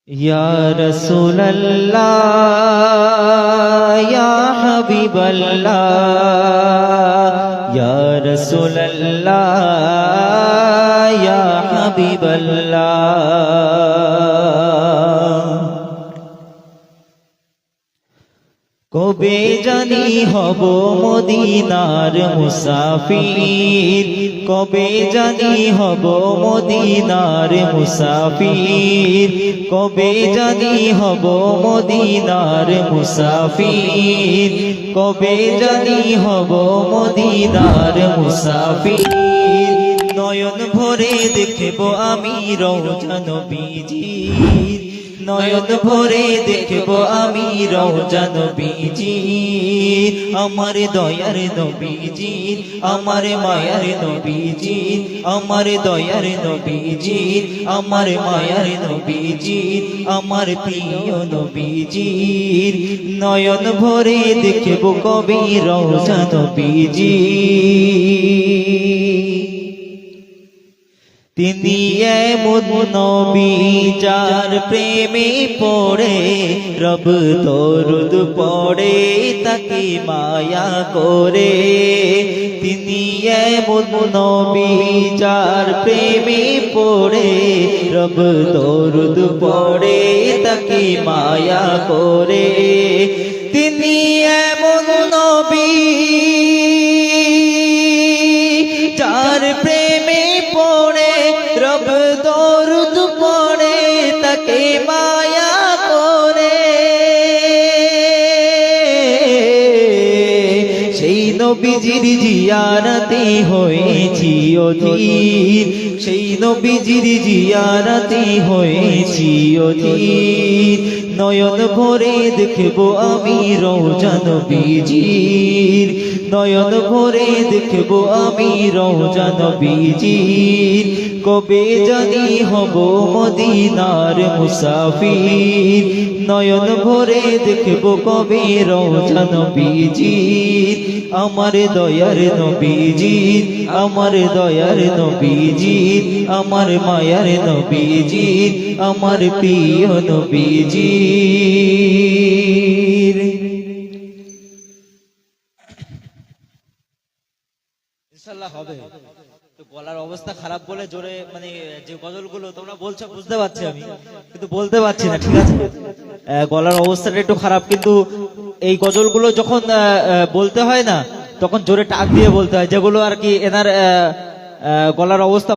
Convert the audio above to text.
Ya Rasulallah, Ya Habiballah, Ya Rasulallah, Ya Habiballah. কবে জানি হব মদিনার মুসাফির, কবে জানি হব মদিনার মুসাফির, কবে জানি হব মদিনার মুসাফির, কবে জানি হব মদিনার মুসাফির। নয়ন ভরে দেখব আমি রওজা নবীজির, নয়ন ভরে দেখব আমি রওজা নবীজির। আমার দয়ার নবীজির, আমার মায়ার নবীজির, আমার দয়ার নবীজির, আমার মায়ার নবীজির, আমার প্রিয় নবীজির। নয়ন ভরে দেখব কবে রওজা নবীজির। তিনি এমন নবী যার প্রেমে পড়ে রব দরুদ পড়ে তাকে মায়া করে। তিনি এমন নবী যার প্রেমে পড়ে রব দরুদ পড়ে তাকে মায়া করে। তিনি এমন নবী যার প্রেমে পড়ে রব দরুদ পড়ে তাকে মায়া করে। সেই নবীজির জিয়ারতে হয়েছি অধীর, সেই নবীজির জিয়ারতে হয়েছি অধীর। নয়ন ভরে দেখব আমি রওজা নবীজির, নয়ন ভরে দেখব আমি রওজা নবীজির। কবে জানি হব মদিনার মুসাফির, নয়ন ভরে দেখব কবে রওজা নবীজির। আমার দয়ার নবীজির, আমার দয়ার নবীজির, আমার মায়ার নবীজির, আমার প্রিয় নবীজির। ইনশাআল্লাহ হবে। তো গলার অবস্থা খারাপ বলে জোরে মানে যে গজলগুলো তোমরা বলছো বুঝতে পারছি আমি, কিন্তু বলতে পারছি না। ঠিক আছে, গলার অবস্থাটা একটু খারাপ, কিন্তু এই গজলগুলো যখন বলতে হয় না তখন জোরে টাক দিয়ে বলতে হয়, যেগুলো আর কি এনার গলার অবস্থা